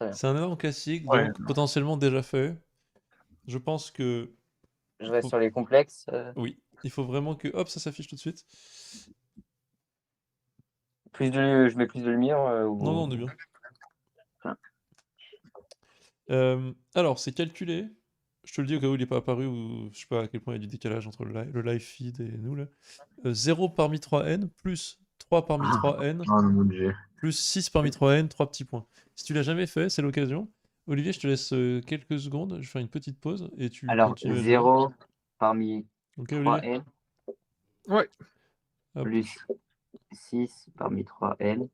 Très bien. C'est un énorme classique, Ouais, donc potentiellement déjà fait. Je pense que Je il reste faut sur les complexes. oui, il faut vraiment que hop, ça s'affiche tout de suite. Je mets plus de lumière, Non, non, ou on est bien. enfin, Alors c'est calculé, je te le dis au cas où il est pas apparu ou je sais pas à quel point il y a du décalage entre le live feed et nous là. 0 parmi 3n plus 3 parmi 3n oh mon Dieu. plus 6 parmi 3n, 3 petits points. Si tu l'as jamais fait, c'est l'occasion. Olivier, je te laisse quelques secondes, je vais faire une petite pause et tu alors continues à jouer. 0 parmi Ok, Olivier? 3n Ouais. Hop. plus 6 parmi 3n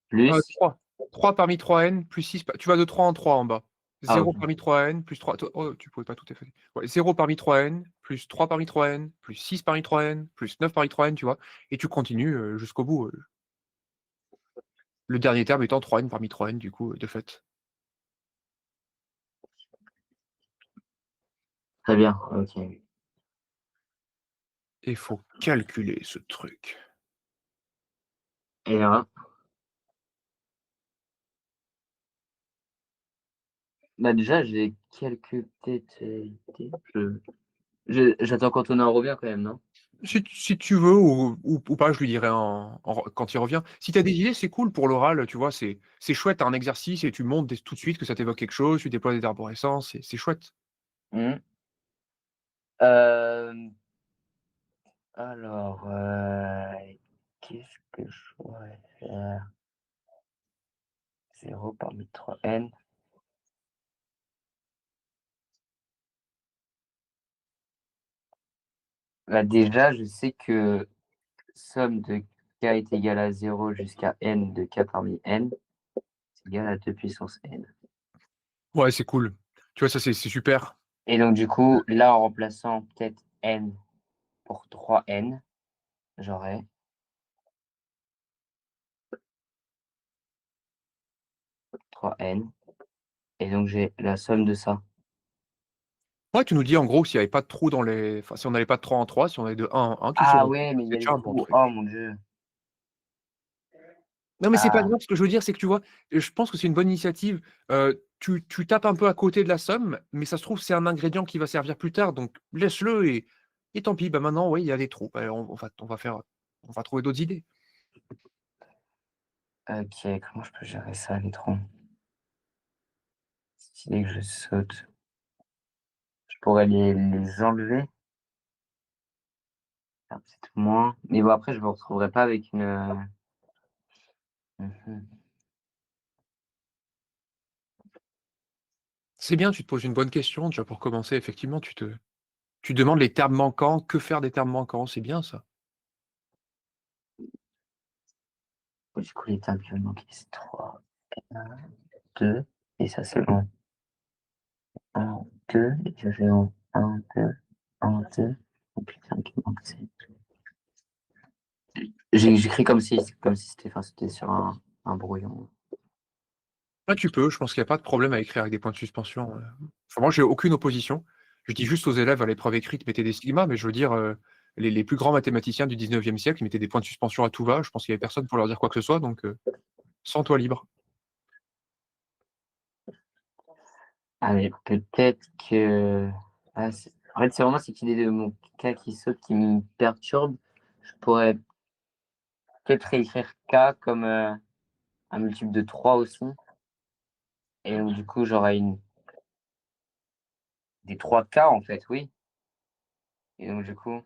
plus 3. 3 parmi 3n plus 6 tu vas de 3 en 3 en bas. ah, 0 OK. parmi 3n plus 3 oh, tu pouvais pas tout effacer. Ouais, 0 parmi 3n plus 3 parmi 3n plus 6 parmi 3n plus 9 parmi 3n, tu vois? Et tu continues, jusqu'au bout, le dernier terme étant 3n parmi 3n du coup, de fait. Très bien, OK. Et faut calculer ce truc. Et là, bah, déjà, j'ai quelques TTT. J'attends qu'Antonin revient quand même, non? Si tu veux ou pas, je lui dirai quand il revient. Si tu as des idées, c'est cool pour l'oral, tu vois? C'est chouette, tu as un exercice et tu montres dès tout de suite que ça t'évoque quelque chose, tu déploies des arborescences, c'est chouette. Mmh. Hem, alors, qu'est-ce que je pourrais faire? 0 parmi 3n. Bah, déjà, je sais que somme de k est égale à 0 jusqu'à n de k parmi n, c'est égal à 2 puissance n. Ouais, c'est cool. Tu vois, ça, c'est super. Et donc du coup, là, en remplaçant peut-être n pour 3n, j'aurais 3n et donc j'ai la somme de ça. Ouais, tu nous dis, en gros, s'il y avait pas de trou dans les enfin, si on n'avait pas de 3 en 3, si on avait de 1 en 1, tu Ah saurais. ouais, mais il y C'est a les déjà un bon trous. truc. Oh mon Dieu. Non, mais c'est pas Ah, grave, ce que je veux dire, c'est que tu vois, je pense que c'est une bonne initiative. Tu tapes un peu à côté de la somme, mais ça se trouve, c'est un ingrédient qui va servir plus tard, donc laisse-le et tant pis. Bah, maintenant, oui, il y a des trous. Bah, on va trouver d'autres idées. OK, comment je peux gérer ça, les trous? Stylé que je saute. Je pourrais les enlever, faire peut-être moins, mais bon après je me retrouverai pas avec une, mmh C'est bien, tu te poses une bonne question, déjà pour commencer, effectivement, tu demandes les termes manquants, que faire des termes manquants? C'est bien ça. Du coup, les tables qui vont manquer, c'est 3, 2 et ça c'est bon. 1, 2 et ça fait bon. 1, 2, 1, 2. Oh putain, qui manque c'est j'écris comme si c'était enfin, c'était sur un brouillon. Ah, tu peux, je pense qu'il y a pas de problème à écrire avec des points de suspension, Enfin, moi, j'ai aucune opposition. Je dis juste aux élèves à l'épreuve écrite, mettez des stigmas, mais je veux dire, les plus grands mathématiciens du 19e siècle, ils mettaient des points de suspension à tout va. Je pense qu'il y avait personne pour leur dire quoi que ce soit, donc sens-toi libre. Ah mais peut-être que c'est en fait, c'est vraiment cette idée de mon K qui saute qui me perturbe. Je pourrais peut-être réécrire K comme, un multiple de 3 aussi et donc du coup, j'aurais des 3 K en fait, oui et donc du coup,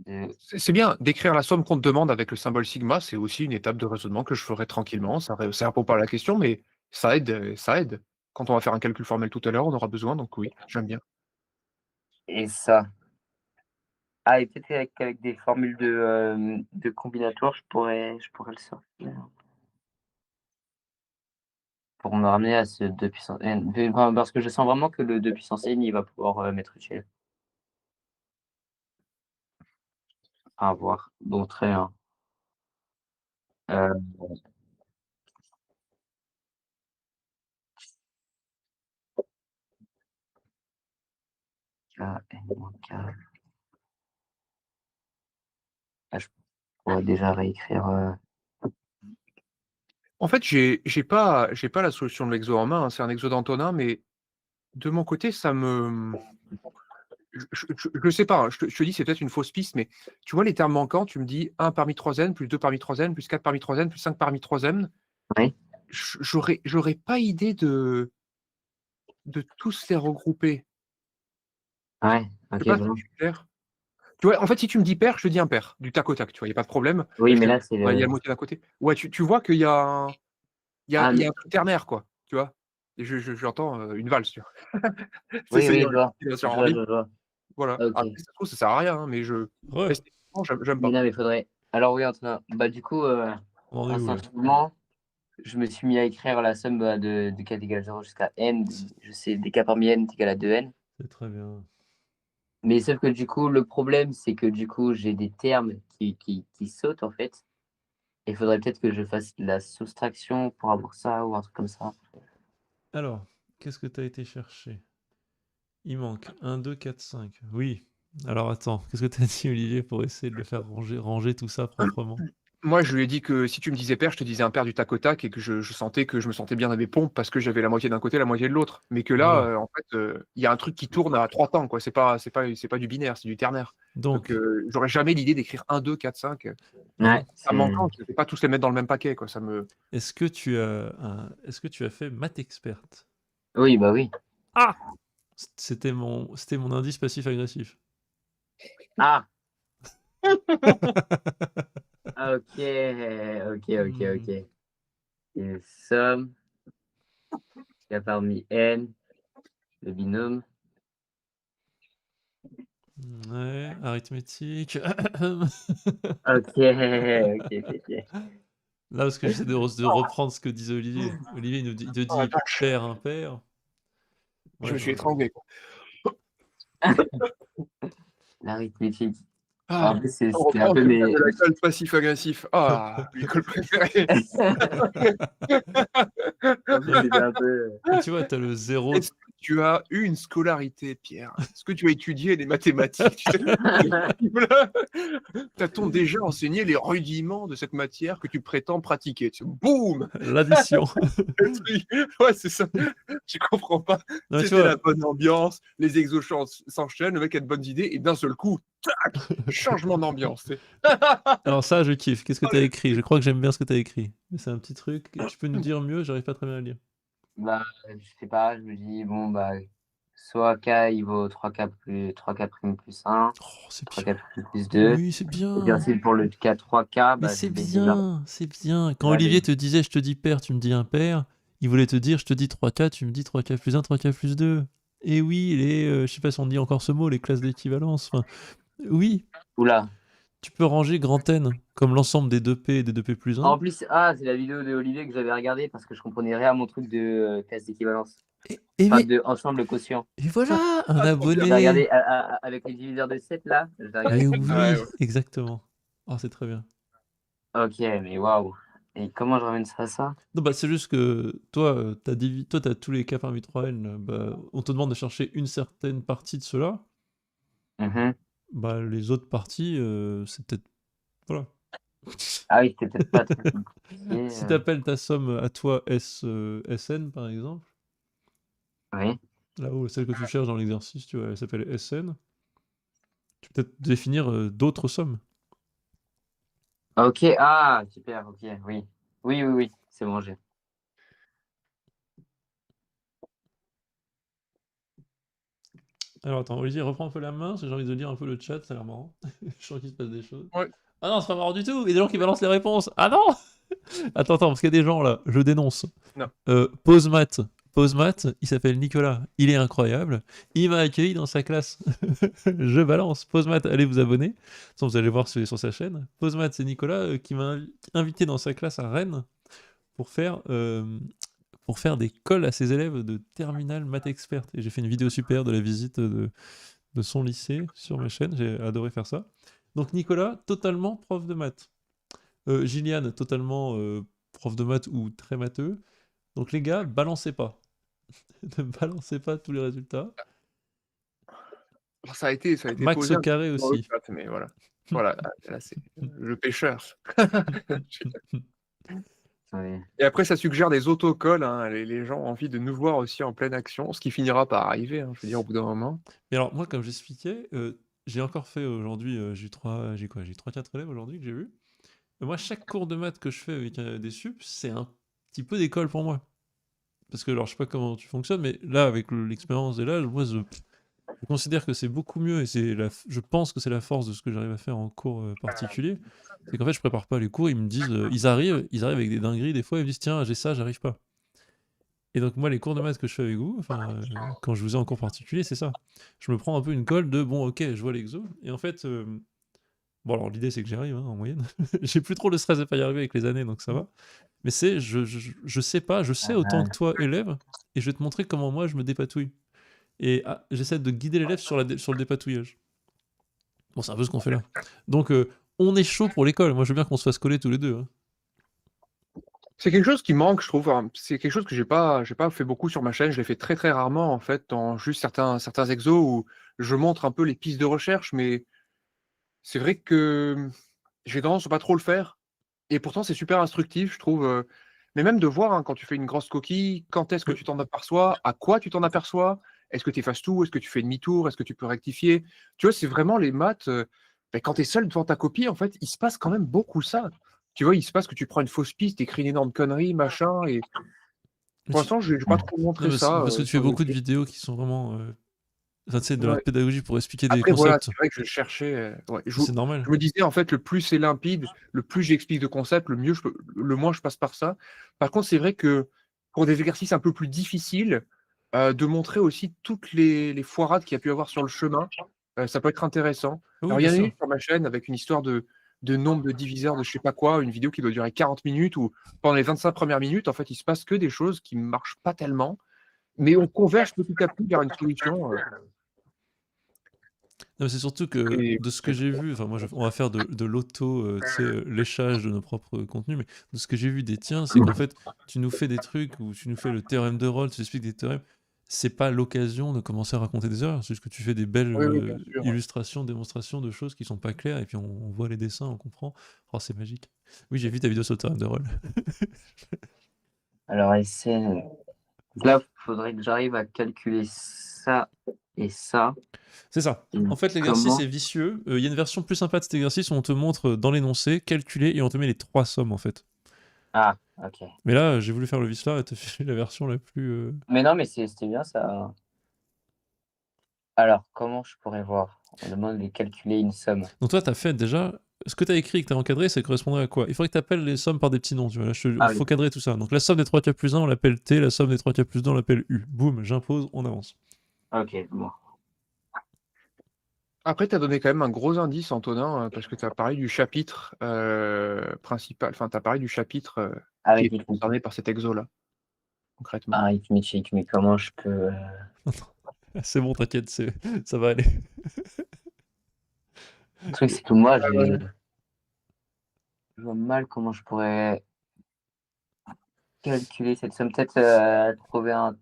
de C'est bien d'écrire la somme qu'on te demande avec le symbole sigma, c'est aussi une étape de raisonnement que je ferai tranquillement. Ça répond pas à la question, mais ça aide, ça aide. Quand on va faire un calcul formel tout à l'heure, on aura besoin, donc oui, j'aime bien. et ça. Ah et peut-être qu'avec des formules de combinatoire, je pourrais le sortir pour me ramener à ce 2 puissance n. Enfin, parce que je sens vraiment que le 2 puissance n, il va pouvoir, m'être utile. À voir. Bon, très bien. Heu, K n-K. Ah, je pourrais déjà réécrire, En fait, j'ai pas la solution de l'exo en main, hein, c'est un exo d'Antonin, mais de mon côté, ça me je sais pas, hein, je te dis, c'est peut-être une fausse piste, mais tu vois les termes manquants, tu me dis 1 parmi 3 n, plus 2 parmi 3 n, plus 4 parmi 3 n, plus 5 parmi 3 n. Oui. J'aurais pas idée de tous les regrouper. Ouais, Je sais ok, pas je si vois. je suis clair? Tu vois, en fait, si tu me dis pair, je te dis impair, du tac au tac, tu vois? Il y a pas de problème. Oui, Je mais te là, c'est il y a le. la moitié d'un côté. Ouais, tu vois qu'il y a un Ah, il y mais. a un truc ternaire, quoi, tu vois? Et j'entends, une valse, tu vois? Oui, C'est il y oui, a je vois. bien sûr Je en vois, bip, je vois. voilà. Ok. Après ça se trouve, ça sert à rien, hein, mais Ouais, esthétiquement, j'aime Mais pas. non, mais faudrait. Alors, oui, Antonin. Bah, du coup, on en est où là? instinctivement, je me suis mis à écrire la somme de k égale 0 jusqu'à n. Je sais, dk parmi n est égal à 2n. C'est très bien. Mais sauf que du coup, le problème, c'est que du coup, j'ai des termes qui sautent, en fait. Il faudrait peut-être que je fasse de la soustraction pour avoir ça ou un truc comme ça. Alors, qu'est-ce que tu as été chercher? Il manque 1, 2, 4, 5. Oui. Alors attends, qu'est-ce que tu as dit, Olivier, pour essayer de le faire ranger tout ça proprement? Moi, je lui ai dit que si tu me disais pair, je te disais impair du tac au tac et que je sentais que je me sentais bien dans mes pompes parce que j'avais la moitié d'un côté, la moitié de l'autre. Mais que là, Voilà. en fait, il y a un truc qui tourne à 3 temps, quoi. C'est pas du binaire, c'est du ternaire. Donc, Donc, j'aurais jamais l'idée d'écrire 1, 2, 4, 5. Ouais, Ça me c'est. manquant, je ne vais pas tous les mettre dans le même paquet, quoi. est-ce que tu as fait maths experte? Oui, bah oui. Ah! C'était mon indice passif-agressif. Ah! Ok, ok. Hmm. Et somme, k parmi n, le binôme. Ouais, arithmétique. Ok. Là, parce que j'essaie de reprendre ce que disait Olivier. Olivier, il te Oh la dit vache, pair, impair. je Moi, me suis étranglé, quoi. L'arithmétique. Ah, En plus, on c'était un reprend peu du mes. de l'alcool passif-agressif. Ah, l'école préférée. En plus, c'était un peu. Et tu vois, t'as le zéro. Est-ce que tu as eu une scolarité, Pierre? Est-ce que tu as étudié les mathématiques? T'a-t-on déjà enseigné les rudiments de cette matière que tu prétends pratiquer? Boum! L'addition. Le truc. Ouais, c'est ça. Je comprends pas. Non, mais tu C'était la vois, bonne ambiance, les exochants s'enchaînent, le mec a de bonnes idées et d'un seul coup, tac, changement d'ambiance. alors ça, je kiffe. Qu'est-ce que Oh, t'as écrit? Je crois que j'aime bien ce que t'as écrit. Mais c'est un petit truc. Tu peux nous dire mieux? J'arrive pas très bien à lire. Bah, je sais pas, je me dis, bon, bah, soit k il vaut 3k prime plus 1, Oh, c'est bien. 3k prime plus 2. Oui, c'est Et bien, bien. ensuite, pour le cas 3k, Mais bah, c'est je vais démarrer. bien, c'est bien. Quand Là, Olivier te disait je te dis pair, tu me dis impair, il voulait te dire je te dis 3K, tu me dis 3K plus 1, 3K plus 2. Et oui, je sais pas si on dit encore ce mot, les classes d'équivalence. Enfin, oui, Oula. tu peux ranger grand N comme l'ensemble des 2P et des 2P plus 1. En plus, c'est la vidéo de Olivier que j'avais regardée parce que je comprenais rien à mon truc de classe d'équivalence. Enfin, Mais, de ensemble quotient. et voilà, un ah, trop bien. Je l'ai abonné. regardé avec les diviseurs de 7 là. Je l'ai regardé Mais comme ça. Ouais, oui, ouais. exactement. Oh, c'est très bien. Ok, mais waouh. Et comment je ramène ça à ça? Non, bah, c'est juste que toi, t'as tous les K parmi 3N. Bah, on te demande de chercher une certaine partie de cela. Mhm. Bah, les autres parties, c'est peut-être. Voilà. Ah oui, c'était peut-être pas très compliqué. Si tu appelles ta somme à toi SN, par exemple, Oui. là où celle que tu cherches dans l'exercice, tu vois, elle s'appelle SN, tu peux peut-être définir d'autres sommes. Ok, super, ok, oui. Oui, c'est bon, j'ai. Alors attends, Olivier, reprends un peu la main, parce que j'ai envie de lire un peu le chat, ça a l'air marrant. Je sens qu'il se passe des choses. Ouais. Ah non, c'est pas marrant du tout, il y a des gens qui balancent les réponses. Ah non. Attends, parce qu'il y a des gens là, je dénonce. Non. Pause maths. Pause maths, il s'appelle Nicolas, il est incroyable. Il m'a accueilli dans sa classe. Je balance. Pause maths, allez vous abonner. Sinon, vous allez voir sur sa chaîne. Pause maths, c'est Nicolas qui m'a invité dans sa classe à Rennes pour faire, pour faire des calls à ses élèves de terminale maths expert. Et j'ai fait une vidéo super de la visite de son lycée sur ma chaîne. J'ai adoré faire ça. Donc Nicolas, totalement prof de maths. Gilliane, totalement prof de maths ou très matheux. Donc les gars, balancez pas. Ne balancez pas tous les résultats. Alors, ça a été Max posé au un petit carré peu dans le aussi. chat, mais voilà. Voilà, là, c'est le pêcheur. Oui. Et après, ça suggère des autocolles, hein. Les gens ont envie de nous voir aussi en pleine action, ce qui finira par arriver, hein, je veux dire, au bout d'un moment. Et alors, moi, comme j'expliquais, j'ai encore fait aujourd'hui, j'ai quoi? J'ai 3-4 élèves aujourd'hui que j'ai vus. Moi, chaque cours de maths que je fais avec des sup, c'est un petit peu d'école pour moi. Parce que, alors, je sais pas comment tu fonctionnes, mais là, avec l'expérience et l'âge, moi, je considère que c'est beaucoup mieux et je pense que c'est la force de ce que j'arrive à faire en cours particulier. C'est qu'en fait, je prépare pas les cours, ils me disent, ils arrivent avec des dingueries, des fois, ils me disent, tiens, j'ai ça, j'arrive pas. Et donc, moi, les cours de maths que je fais avec vous, enfin, quand je vous ai en cours particulier, c'est ça. Je me prends un peu une colle de, bon, ok, je vois l'exo. Et en fait, bon, alors l'idée, c'est que j'y arrive, hein, en moyenne. J'ai plus trop le stress de pas y arriver avec les années, donc ça va. Mais c'est, je sais pas, je sais autant que toi, élève, et je vais te montrer comment moi, je me dépatouille. Et j'essaie de guider l'élève sur le dépatouillage. Bon, c'est un peu ce qu'on fait là. Donc, on est chaud pour l'école. Moi, je veux bien qu'on se fasse coller tous les deux, hein. C'est quelque chose qui manque, je trouve, hein. C'est quelque chose que j'ai pas fait beaucoup sur ma chaîne. Je l'ai fait très, très rarement, en fait, dans juste certains exos où je montre un peu les pistes de recherche, mais c'est vrai que, j'ai tendance à pas trop le faire et pourtant c'est super instructif, je trouve, mais même de voir, hein, quand tu fais une grosse coquille, quand est-ce que Oui. tu t'en aperçois? À quoi tu t'en aperçois? Est-ce que tu effaces tout? Est-ce que tu fais demi-tour? Est-ce que tu peux rectifier? Tu vois, c'est vraiment les maths, quand tu es seul devant ta copie, en fait, il se passe quand même beaucoup ça. Tu vois, il se passe que tu prends une fausse piste, tu écris une énorme connerie, machin et Mais pour l'instant, j'ai pas trop non, montré mais ça, parce que tu fais sur beaucoup de YouTube. vidéos qui sont vraiment. Enfin, tu sais, de la Ouais. pédagogie pour expliquer des Après voilà, c'est concepts. vrai que je cherchais, ouais, C'est normal. je me disais en fait le plus c'est limpide, le plus j'explique de concepts, le moins je passe par ça. Par contre, c'est vrai que pour des exercices un peu plus difficiles, de montrer aussi toutes les foirades qu'il y a pu avoir sur le chemin, ça peut être intéressant. Ah oui, Alors il bien y en a sûr. une sur ma chaîne avec une histoire de nombre de diviseurs de je sais pas quoi, une vidéo qui doit durer 40 minutes où pendant les 25 premières minutes, en fait, il se passe que des choses qui marchent pas tellement, mais on converge petit à petit vers une solution, Non, mais c'est surtout que et de ce que j'ai vu, enfin moi on va faire de l'auto, tu sais, léchage de nos propres contenus, mais de ce que j'ai vu des tiens, c'est qu'en fait, tu nous fais des trucs où tu nous fais le théorème de Rolle, tu expliques des théorèmes. C'est pas l'occasion de commencer à raconter des erreurs, c'est juste que tu fais des belles oui, oui, bien sûr. illustrations, démonstrations de choses qui sont pas claires, et puis on voit les dessins, on comprend. Oh, c'est magique. Oui, j'ai vu ta vidéo sur le théorème de Rolle. Alors, essaie. Là, il faudrait que j'arrive à calculer ça et ça. C'est ça. Et En fait, l'exercice comment? est vicieux. Il y a une version plus sympa de cet exercice où on te montre dans l'énoncé, calculer, et on te met les trois sommes en fait. Ah, ok. Mais là, j'ai voulu faire le vice-là et te filer la version la plus. Mais non, mais c'était bien ça. Alors, comment je pourrais voir? On demande de calculer une somme. Donc toi, t'as fait déjà. Ce que t'as écrit et que t'as encadré, ça correspondrait à quoi? Il faudrait que t'appelles les sommes par des petits noms, tu vois. Là, Ah faut oui, cadrer tout ça. Donc la somme des 3K plus 1, on l'appelle T, la somme des 3K plus 2, on l'appelle U. Boum, j'impose, on avance. ok, bon. Après, tu as donné quand même un gros indice, Antonin, parce que tu as parlé du chapitre principal, enfin, tu as parlé du chapitre qui est Arithmétique. concerné par cet exo-là, concrètement. Arithmétique, mais comment je peux. C'est bon, t'inquiète, ça va aller. Le truc, c'est que moi, je vois mal comment je pourrais calculer cette somme. Peut-être trouver un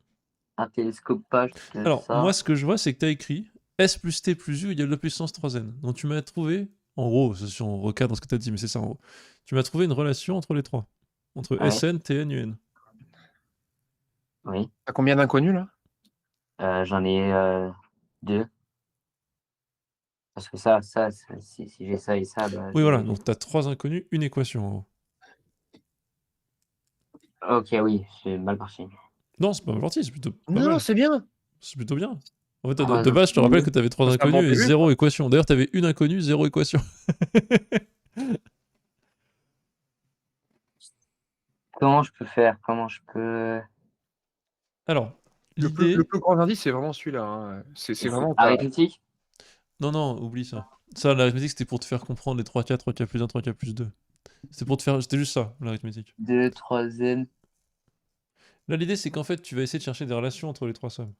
télescopage de Alors, moi, ça. ce que je vois, c'est que t'as écrit S plus T plus U égale 2 puissance 3n. Donc tu m'as trouvé, en gros, si on recadre ce que t'as dit, mais c'est ça en gros. Tu m'as trouvé une relation entre les trois. Entre Oui, Sn, Tn, Un. oui. Tu as combien d'inconnus, là? J'en ai deux. Parce que si j'ai ça et ça, bah, Oui, voilà, Mmh. donc t'as trois inconnus, une équation en gros. ok, oui, c'est mal parti. Non, c'est pas mal parti, c'est plutôt pas Non, mal. c'est bien! C'est plutôt bien. En fait, de Trois base, je te rappelle que inconnus. t'avais trois C'est un bon inconnus et début, zéro quoi. équation. D'ailleurs, t'avais une inconnue, zéro équation. Comment je peux faire? Comment je peux. Alors, Le l'idée. plus grand indice, c'est vraiment celui-là, hein, c'est C'est vraiment pas arithmétique? Non, non, oublie ça. Ça, l'arithmétique, c'était pour te faire comprendre les 3K, 3K plus 1, 3K plus 2. C'était pour te faire. C'était juste ça, l'arithmétique. 2, 3 n. Là, l'idée, c'est qu'en fait, tu vas essayer de chercher des relations entre les trois sommes.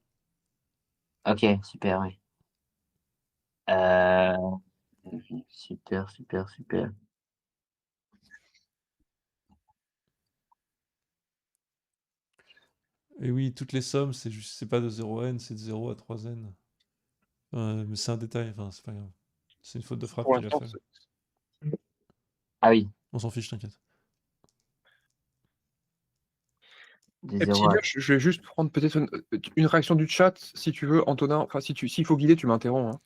Ok, super, oui. Euh, super, super, super. Et oui, toutes les sommes, c'est pas de 0 à n, c'est de 0 à 3n. Mais c'est un détail, enfin, c'est pas grave. C'est une faute de frappe pour qu'il a l'instant, fait. c'est Ah oui, On s'en fiche, t'inquiète. de Et petit 0 lien, à... je vais juste prendre peut-être une réaction du chat, si tu veux, Antonin. Enfin, s'il faut guider, tu m'interromps.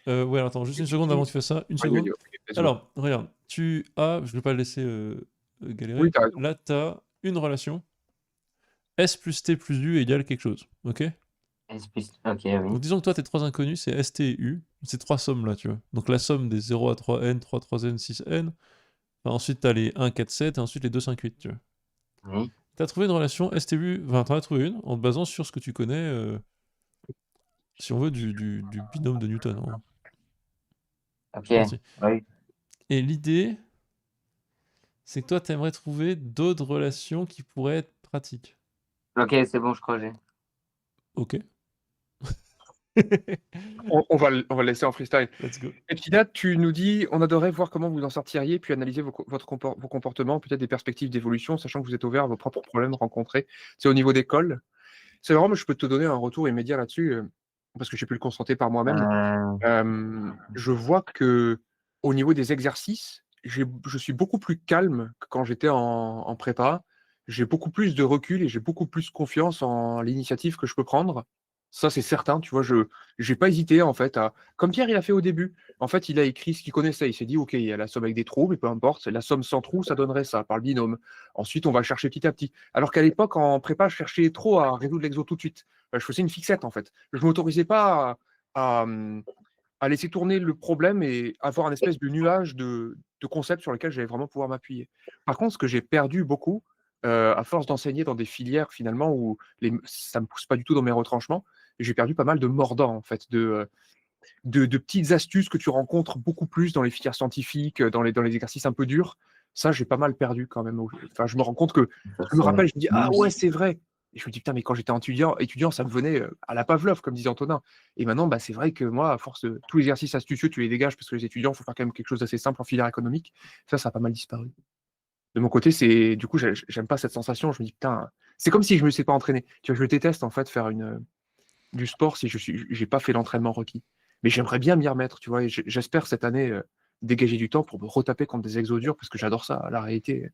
Ouais, alors attends, juste une Tu seconde avant dis. que tu fasses ça. Une Vas-y, vas-y, seconde. ok, let's go. Alors, regarde, tu as, je vais pas le laisser Oui, galérer. t'as raison. Là, tu as une relation S plus T plus U égale quelque chose. Ok? S plus... Ok, oui. Donc disons que toi, tes trois inconnus, c'est S, T et U. Ces trois sommes là, tu vois. Donc la somme des 0 à 3n, 3, 3n, 6n. Enfin, ensuite, tu as les 1, 4, 7 et ensuite les 2, 5, 8, tu vois. Oui. Tu as trouvé une relation STU, enfin, tu en as trouvé une en te basant sur ce que tu connais, si on veut, du binôme de Newton. Hein. Ok, C'est parti. oui. Et l'idée, c'est que toi, tu aimerais trouver d'autres relations qui pourraient être pratiques. Ok, c'est bon, je crois que j'ai. Ok. On va le laisser en freestyle. Let's go. Et Tina, tu nous dis, on adorait voir comment vous en sortiriez, puis analyser vos comportements, peut-être des perspectives d'évolution, sachant que vous êtes ouvert à vos propres problèmes rencontrés. C'est au niveau d'école. C'est vraiment, je peux te donner un retour immédiat là-dessus, parce que j'ai pu le constater par moi-même. Je vois que au niveau des exercices, je suis beaucoup plus calme que quand j'étais en prépa. J'ai beaucoup plus de recul et j'ai beaucoup plus confiance en l'initiative que je peux prendre. Ça, c'est certain, tu vois, je j'ai pas hésité en fait à comme Pierre, il a fait au début. En fait, il a écrit ce qu'il connaissait. Il s'est dit: «OK, il y a la somme avec des trous, mais peu importe, la somme sans trous, ça donnerait ça par le binôme. Ensuite, on va le chercher petit à petit». Alors qu'à l'époque, en prépa, je cherchais trop à résoudre l'exo tout de suite. Je faisais une fixette en fait. Je m'autorisais pas à, à laisser tourner le problème et avoir un espèce de nuage de concepts sur lesquels j'allais vraiment pouvoir m'appuyer. Par contre, ce que j'ai perdu beaucoup, à force d'enseigner dans des filières finalement où ça me pousse pas du tout dans mes retranchements, j'ai perdu pas mal de mordants en fait, de petites astuces que tu rencontres beaucoup plus dans les filières scientifiques, dans les exercices un peu durs. Ça, j'ai pas mal perdu quand même. Enfin, je me rends compte que je me rappelle, je me dis: «Ah ouais, c'est vrai!» et je me dis: «Putain, mais quand j'étais étudiant, ça me venait, à la Pavlov», comme disait Antonin. Et maintenant, bah, c'est vrai que moi, à force de tous les exercices astucieux, tu les dégages parce que les étudiants, il faut faire quand même quelque chose d'assez simple en filière économique. Ça a pas mal disparu. De mon côté, c'est du coup, j'aime pas cette sensation. Je me dis: «Putain», c'est comme si je me suis pas entraîné. Tu vois, je déteste en fait faire du sport si j'ai pas fait l'entraînement requis. Mais j'aimerais bien m'y remettre, tu vois? Et j'espère cette année, dégager du temps pour me retaper contre des exos durs parce que j'adore ça. La réalité,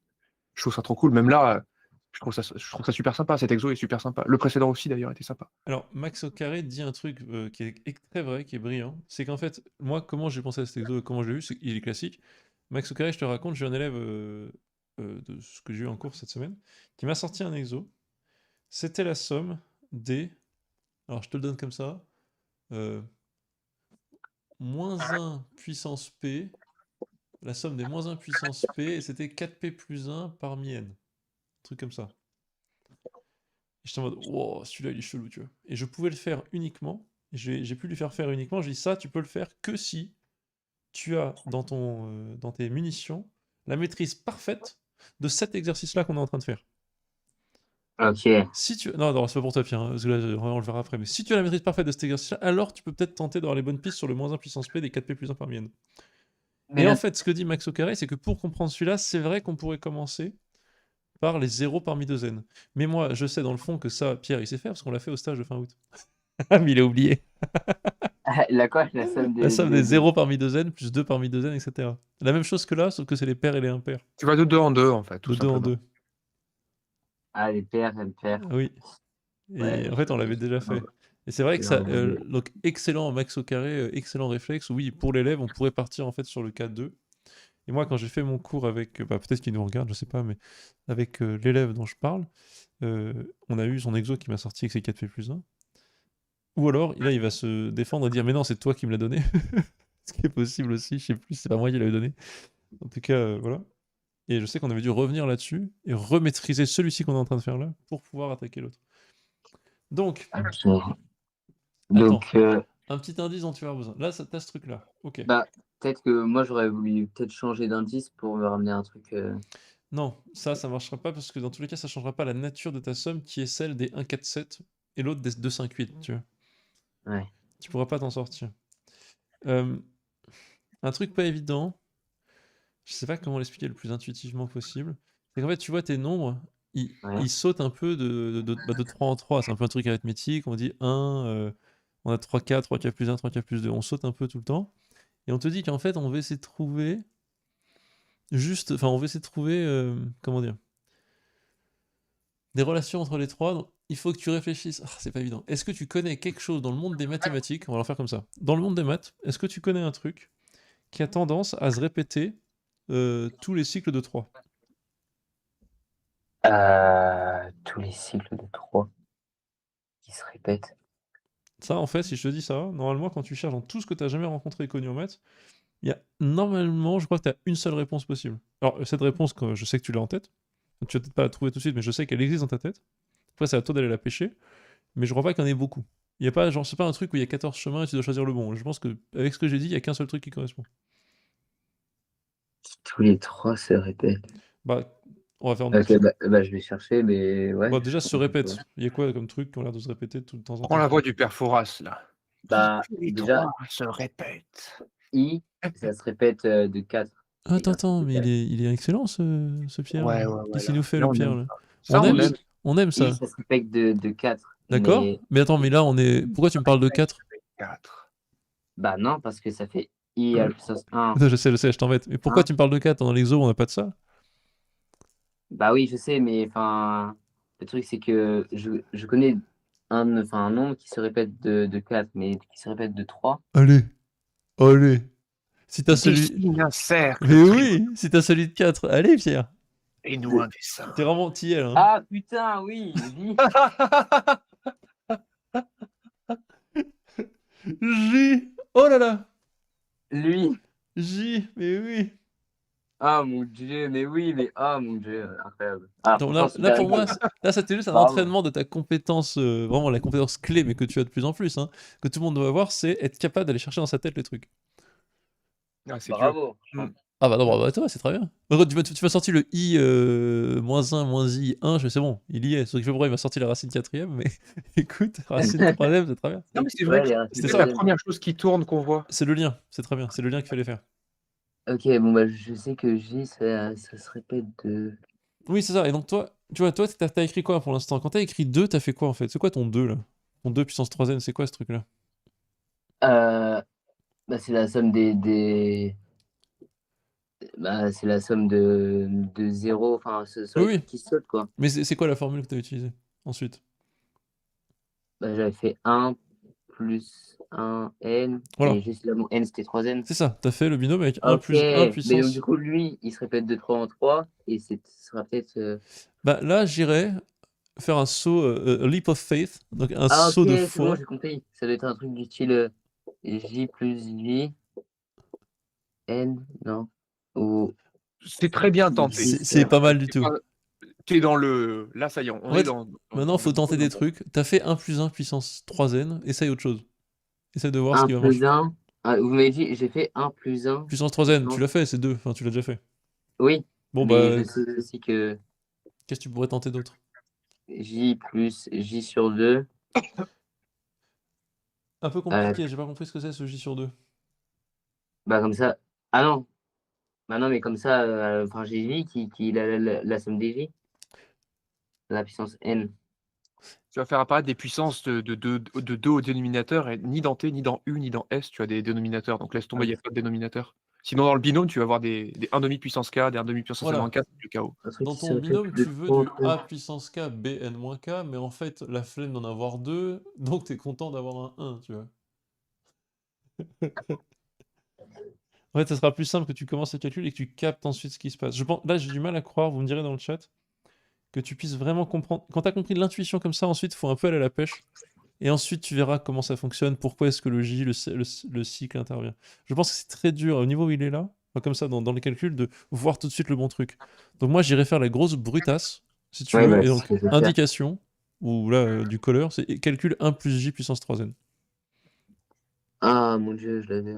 je trouve ça trop cool. Même là, je trouve ça super sympa. Cet exo est super sympa. Le précédent aussi d'ailleurs était sympa. Alors, Max au carré dit un truc qui est très vrai, qui est brillant. C'est qu'en fait, moi, comment j'ai pensé à cet exo et comment je l'ai eu, il est classique. Max au carré, je te raconte, j'ai un élève de ce que j'ai eu en cours cette semaine qui m'a sorti un exo. C'était la somme des. Alors, je te le donne comme ça. Moins 1 puissance P. La somme des moins 1 puissance P, et c'était 4P plus 1 parmi N. Un truc comme ça. Et j'étais en mode, wow, celui-là il est chelou, tu vois. Et je pouvais le faire uniquement, j'ai pu lui faire uniquement, j'ai dit ça, tu peux le faire que si tu as dans tes munitions la maîtrise parfaite de cet exercice-là qu'on est en train de faire. Ok. Si tu... Non, non, c'est pas pour toi, Pierre, hein, parce que là, on le verra après, mais si tu as la maîtrise parfaite de cet exercice-là, alors tu peux peut-être tenter d'avoir les bonnes pistes sur le moins 1 puissance P des 4P plus 1 parmi N. Mais Et en là, fait, ce que dit Max au carré, c'est que pour comprendre celui-là, c'est vrai qu'on pourrait commencer par les 0 parmi 2 N. Mais moi, je sais dans le fond que ça, Pierre, il sait faire, parce qu'on l'a fait au stage de fin août. Ah, mais il a oublié. la quoi? La somme La somme des 0 parmi 2 n plus 2 parmi 2 n, etc. La même chose que là, sauf que c'est les pairs et les impairs. Tu vas de 2 en 2 en fait, tout De 2 en simplement. 2. Ah, les paires, elles paires. Oui. Et Ouais, en fait, on l'avait déjà fait. Et c'est vrai que ça. Donc, excellent max au carré, excellent réflexe. Oui, pour l'élève, on pourrait partir en fait sur le K2. Et moi, quand j'ai fait mon cours avec. Bah, peut-être qu'il nous regarde, je sais pas, mais avec l'élève dont je parle, on a eu son exo qui m'a sorti avec ses 4P plus 1. Ou alors, là, il va se défendre et dire mais non, c'est toi qui me l'as donné. Ce qui est possible aussi, je sais plus, c'est pas moi qui l'avais donné. En tout cas, voilà. Et je sais qu'on avait dû revenir là-dessus et remaîtriser celui-ci qu'on est en train de faire là pour pouvoir attaquer l'autre. Donc, ok. attends, Donc, un petit indice dont tu vas avoir besoin. Là, t'as ce truc-là. Ok. bah, peut-être que moi, j'aurais voulu peut-être changer d'indice pour me ramener un truc. Non, ça marchera pas parce que dans tous les cas, ça changera pas la nature de ta somme qui est celle des 1, 4, 7 et l'autre des 2, 5, 8, tu vois. Ouais. Tu pourras pas t'en sortir. Euh, un truc pas évident, je sais pas comment l'expliquer le plus intuitivement possible, c'est qu'en fait, tu vois, tes nombres, Ouais. ils sautent un peu de 3 en 3. C'est un peu un truc arithmétique. On dit 1, on a 3K, 3K plus 1, 3K plus 2. On saute un peu tout le temps. Et on te dit qu'en fait, on va essayer de trouver juste. Enfin, on va essayer de trouver. Comment dire? Des relations entre les trois, donc il faut que tu réfléchisses. Ah, c'est pas évident. Est-ce que tu connais quelque chose dans le monde des mathématiques? On va le faire comme ça. Dans le monde des maths, est-ce que tu connais un truc qui a tendance à se répéter tous les cycles de 3? Tous les cycles de 3 qui se répètent. Ça, en fait, si je te dis ça, normalement, quand tu cherches dans tout ce que tu as jamais rencontré et connu en maths, il y a normalement, je crois que tu as une seule réponse possible. Alors, cette réponse, je sais que tu l'as en tête. Tu vas peut-être pas la trouver tout de suite, mais je sais qu'elle existe dans ta tête. Après, c'est à toi d'aller la pêcher. Mais je crois pas qu'il y en ait beaucoup. Il y a pas, genre, c'est pas un truc où il y a 14 chemins et tu dois choisir le bon. Je pense que avec ce que j'ai dit, il y a qu'un seul truc qui correspond. Tous les 3 se répètent. Bah, on va faire. Ok, bah, je vais chercher, mais ouais. Bon, déjà, se répète. Il y a quoi comme truc qui ont l'air de se répéter tout de temps en Prends temps? la voix du père Fouras, là. Bah, Tous les déjà, 3 se répètent. I, ça se répète de 4. Attends, mais il est excellent ce Pierre. Ouais, Qu'est-ce qu'il là. nous fait Là, le on Pierre aime là? ça. Ça, on aime. On aime I, ça. ça se répète de 4. D'accord? Mais attends, mais là on est. Pourquoi tu me parles de 4? 4. Bah non, parce que ça fait I à la puissance 1. Je sais, je t'embête. Mais pourquoi tu me parles de 4? Dans l'exo, on n'a pas de ça? Bah oui, je sais, mais enfin, le truc c'est que je connais un nombre qui se répète de 4, mais qui se répète de 3. Allez, allez. Si t'as celui. Dessine un cercle. Mais oui, si t'as celui de 4. Allez, Pierre. Et nous un dessin. T'es vraiment TL, hein. Ah putain, oui, J. J. Oh là là. Lui. J, mais oui. Ah mon dieu, mais oui, mais ah mon dieu, incroyable. Ah, Donc franchement, là, super pour moi, écrit. là, c'était juste un Bravo. entraînement de ta compétence, vraiment la compétence clé, mais que tu as de plus en plus, hein, que tout le monde doit avoir, c'est être capable d'aller chercher dans sa tête les trucs. Ah, c'est dur. Bravo. Ah bah non, bravo à toi, c'est très bien. Regarde, tu m'as sorti le i moins 1 moins i 1, c'est bon, il y est. Sauf que je sais pas pourquoi il m'a sorti la racine quatrième, mais écoute, racine troisième, c'est très bien. Non, mais c'est vrai, Ouais, les racines c'est C'était la troisième. première chose qui tourne qu'on voit. C'est le lien, c'est très bien, c'est le lien qu'il fallait faire. Ok, bon bah je sais que J, ça se répète de... Oui, c'est ça, et donc toi, tu vois, toi, t'as écrit quoi pour l'instant? Quand t'as écrit 2, t'as fait quoi en fait? C'est quoi ton 2 là? Ton 2 puissance troisième, c'est quoi ce truc là? Bah c'est la somme Bah c'est la somme de 0, enfin sur Oui, les oui, trucs qui sautent quoi. mais c'est quoi la formule que t'as utilisée ensuite? Bah j'avais fait 1 plus 1 N, Voilà. et juste là mon N c'était 3 N. C'est ça, t'as fait le binôme avec 1 Ok, plus 1 mais donc puissance. du coup lui, il se répète de 3 en 3, et ce sera peut-être... Bah là, j'irais faire un saut, a leap of faith, donc un Ah ok, saut de c'est bon, foi. j'ai compris. Ça doit être un truc du style J plus J, N, non? Ou C'est très bien tenté. C'est pas mal du tout. T'es dans le. Là, ça y est, on En est fait, dans. maintenant, faut tenter des trucs. T'as fait 1 plus 1 puissance 3n, essaye autre chose. Essaye de voir ce 1 qui va marcher. plus 1. Vous m'avez dit, j'ai fait 1 plus 1. Puissance 3n, tu l'as fait, c'est 2, enfin tu l'as déjà fait. Oui, Bon mais bah, je sais aussi que qu'est-ce que tu pourrais tenter d'autre? J plus J sur 2. Un peu compliqué, j'ai pas compris ce que c'est ce j sur 2. Bah comme ça. Ah non. Bah non, mais comme ça, enfin j'ai J qui la somme des J. La puissance N. Tu vas faire apparaître des puissances de 2 au dénominateur, et ni dans T, ni dans U, ni dans S, tu as des dénominateurs. Donc laisse tomber, il n'y a pas de dénominateur. Sinon, dans le binôme, tu vas avoir des 1,5 puissance K, des 1,5 puissance Voilà. N-4, c'est du chaos. Un truc Dans qui se ton répète binôme, de tu veux 3 en du 3. a puissance k bn-k, mais en fait, la flemme d'en avoir 2, donc t'es content d'avoir un 1, tu vois. En fait, ça sera plus simple que tu commences le calcul et que tu captes ensuite ce qui se passe. Je pense, là, j'ai du mal à croire, vous me direz dans le chat, que tu puisses vraiment comprendre. Quand tu as compris l'intuition comme ça, ensuite, il faut un peu aller à la pêche. Et ensuite, tu verras comment ça fonctionne, pourquoi est-ce que le J, le cycle intervient. Je pense que c'est très dur, au niveau où il est là, enfin, comme ça, dans les calculs, de voir tout de suite le bon truc. Donc moi, j'irai faire la grosse brutasse, si tu Ouais, veux, bah, et c'est donc, ce que je vais faire. indication, ou là, du color, c'est calcul 1 plus J puissance 3n. Ah mon dieu, je l'avais.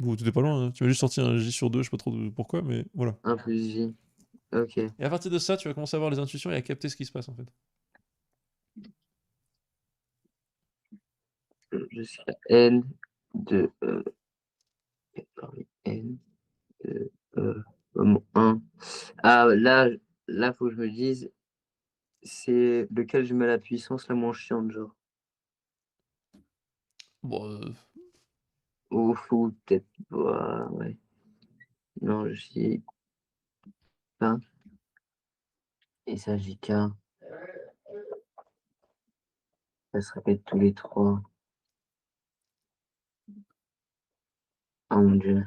Ou t'étais pas loin, hein. Tu m'as juste sorti un J sur 2, je sais pas trop pourquoi, mais voilà. 1 plus J. Ok. Et à partir de ça, tu vas commencer à avoir les intuitions et à capter ce qui se passe, en fait. Jusqu'à N de N de 1. Ah là, faut que je me dise, c'est lequel je mets la puissance la moins chiante, genre. Bon, Ou peut-être. Ouais. Non, J. Hein, et ça, JK. Ça se répète tous les 3. Oh mon dieu.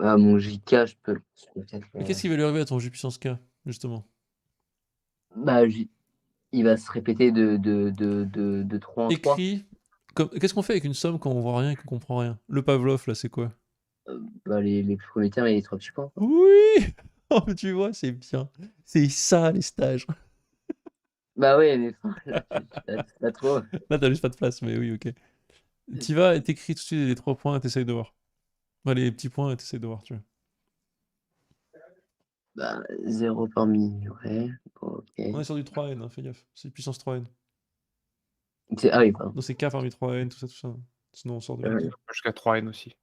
Ah, mon JK, je peux peut-être. Mais qu'est-ce qui va lui arriver à ton J puissance K, justement? Bah, il va se répéter de 3 en 3. Écrit. Qu'est-ce qu'on fait avec une somme quand on voit rien et qu'on comprend rien? Le Pavlov, là, c'est quoi? Bah, les premiers termes et les 3 petits points. Oui! Oh, mais tu vois, c'est bien. C'est ça, les stages. Bah ouais, mais enfin, là, tu pas trop. Là, t'as juste pas de place, mais oui, ok. Tu vas et t'écris tout de suite les 3 points et t'essayes de voir. Enfin, les petits points et t'essayes de voir, tu vois. Bah, 0 parmi, ouais. Bon, ok. On est sur du 3N, hein, fais gaffe. C'est puissance 3N. Ah oui, pardon. Non, c'est K parmi 3N, tout ça, tout ça. Sinon, on sort de là. Ouais. Jusqu'à 3N aussi.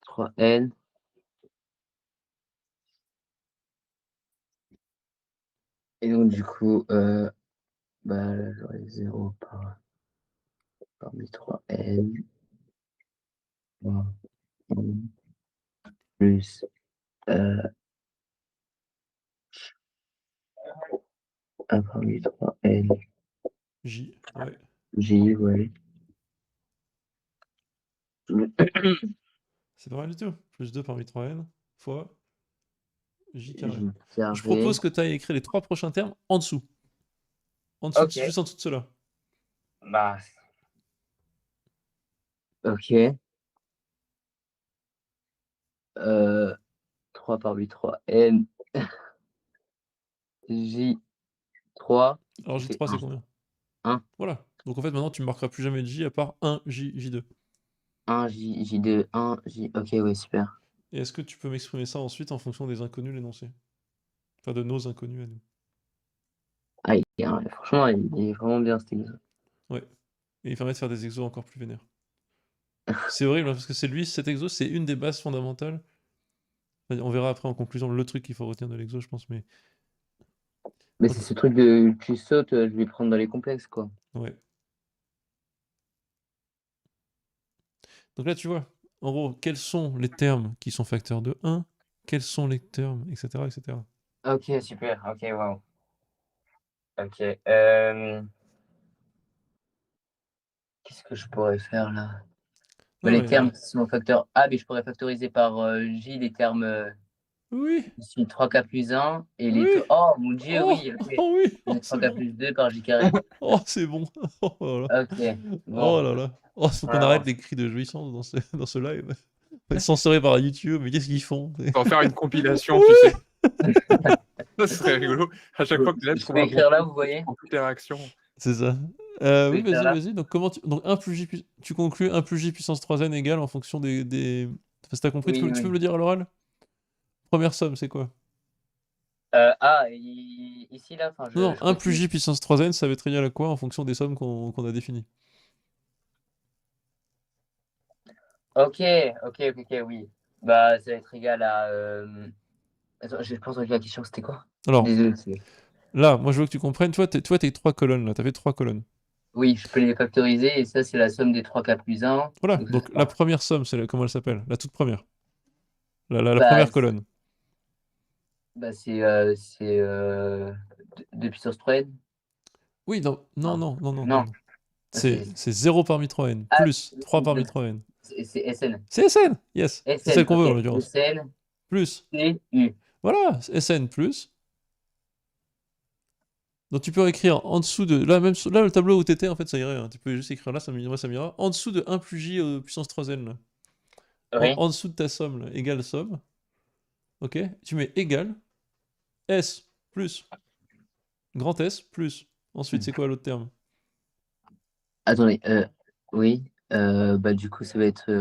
Trois N. Et donc, du coup, bah, là, j'aurais 0 parmi 3 N. Moins N, plus 1 parmi 3 N. J, ouais. J, ouais. C'est pas mal du tout. Plus 2 parmi 3N fois J carré. J Je carré. propose que tu ailles écrire les 3 prochains termes en dessous. En dessous, Ok. juste en dessous de cela. Bah. Ok. 3 parmi 3 N. J 3. Alors Ça fait J3, c'est 1. combien? 1. Voilà. Donc en fait, maintenant, tu ne marqueras plus jamais de J à part 1 J, J2. 1 J, J2, 1 J. Ok, ouais, super. Et est-ce que tu peux m'exprimer ça ensuite en fonction des inconnus, l'énoncé? Enfin, de nos inconnus à nous. Ah, franchement, il est vraiment bien cet exo. Ouais. Et il permet de faire des exos encore plus vénères. C'est horrible, hein, parce que c'est lui, cet exo, c'est une des bases fondamentales. Enfin, on verra après en conclusion le truc qu'il faut retenir de l'exo, je pense, mais Mais donc, c'est ce truc de tu sautes, je vais prendre dans les complexes, quoi. ouais. Donc là, tu vois, en gros, quels sont les termes qui sont facteurs de 1, quels sont les termes, etc., etc. Ok, super. Ok, waouh. Ok. Qu'est-ce que je pourrais faire là? Bah, Non, les termes mais... qui sont facteurs A, mais je pourrais factoriser par J les termes Oui, ici 3K plus 1 et les. oui, Oh mon dieu, oh, oui, ok. oh oui, oh, Les c'est 3K bon, plus 2 par J carré. oh, c'est bon, oh là là, Ok, bon. oh là là, oh, faut qu'on arrête Alors, les cris de jouissance dans ce live. On va être censuré par YouTube, mais qu'est-ce qu'ils font? On va faire une compilation, tu Oui. sais. Ça serait rigolo. À chaque fois que l'élève je trouve peux un bon écrire là, truc, vous voyez? en toute réaction. C'est ça. Je peux Oui, écrire vas-y, là? vas-y. Donc, donc 1 plus J tu conclus 1 plus J puissance 3n égale en fonction des... Enfin, si t'as compris, Oui, tu peux oui. me le dire à l'oral? Première somme, c'est quoi? Ici là, enfin, Non, non, je 1 plus continue. J puissance 3n, ça va être égal à quoi en fonction des sommes qu'on a définies? Ok, ok, oui. Bah, ça va être égal à. Attends, je pense que la question c'était quoi? Je suis Alors, désolé. là, moi je veux que tu comprennes, toi, tes 3 colonnes, là, t'as fait 3 colonnes. Oui, je peux les factoriser et ça, c'est la somme des 3K plus 1. Voilà, Donc, ce donc la sera. première somme, comment elle s'appelle? La toute première. La Bah, première colonne. c'est 2 puissance 3n. Oui, non, non, Non, non, non, non, non, non, non. c'est C'est 0 parmi 3n, ah, plus 3 parmi donc, 3n. c'est SN. C'est SN, yes. C'est celle SN, qu'on ok. veut en l'occurrence. SN, Plus. C, U. Voilà, SN plus. Donc tu peux écrire en dessous de... Là, même là, le tableau où t'étais, en fait, ça irait, hein. Tu peux juste écrire là, moi, ça m'ira. En dessous de 1 plus J puissance 3n, là. Oui. En dessous de ta somme, là, égale somme. Ok? Tu mets égal S plus grand S plus. Ensuite, c'est quoi l'autre terme? Attendez, oui. Bah, du coup, ça va être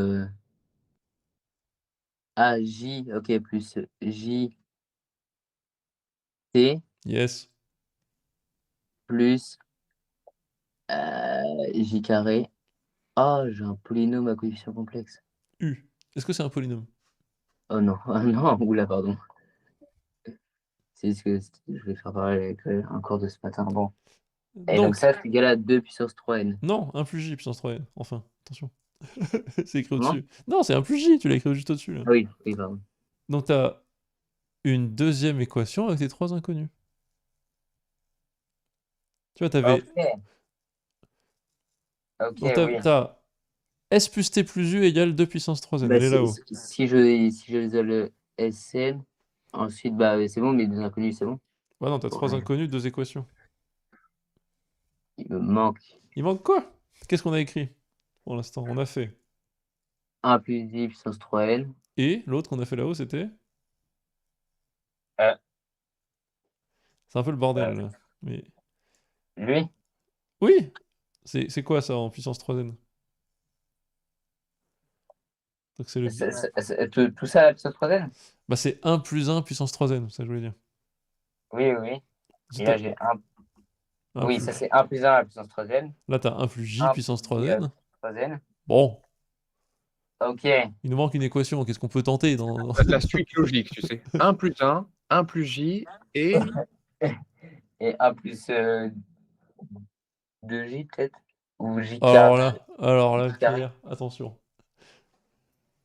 AJ, ok, plus JT Yes. plus J carré. Ah, j'ai un polynôme à coefficient complexe. U. Est-ce que c'est un polynôme? Oh non, ah non, oula, pardon. C'est ce que je vais faire pareil avec un cours de ce matin. Bon. Et donc Donc, ça, c'est égal à 2 puissance 3n. non, 1 plus j puissance 3n. Enfin, attention. C'est écrit Comment? au-dessus. Non, c'est 1 plus j, tu l'as écrit juste au-dessus, là. Ah oui, oui, pardon. Donc, t'as une deuxième équation avec tes 3 inconnus. Tu vois, t'avais... Ok, ok, Donc, oui. t'as S plus T plus U égale 2 puissance 3n. Bah, Elle est là-haut. si je isole SN, ensuite, bah, c'est bon, mais des inconnus, c'est bon. Bah non, t'as 3 Ouais. inconnus, 2 équations. Il me manque Il manque quoi? Qu'est-ce qu'on a écrit pour l'instant? On a fait. 1 plus i puissance 3n. Et l'autre qu'on a fait là-haut, c'était? Euh, C'est un peu le bordel, là. Mais... Lui, Oui! C'est quoi ça en puissance 3n? Donc c'est le... tout ça à la puissance 3n? Bah c'est 1 plus 1 puissance 3n, ça que je voulais dire. Oui, oui. C'est Et là, j'ai 1. Oui, ça, c'est 1 plus 1 à la puissance 3n. Là, t'as 1 plus j 1 puissance plus i à la 3n. puissance 3n. Bon, Ok. il nous manque une équation. Qu'est-ce qu'on peut tenter dans... La suite logique, tu sais. 1 plus 1 plus j, et Et 1 plus 2j, peut-être? Ou j Alors j là, carré. Pierre, attention.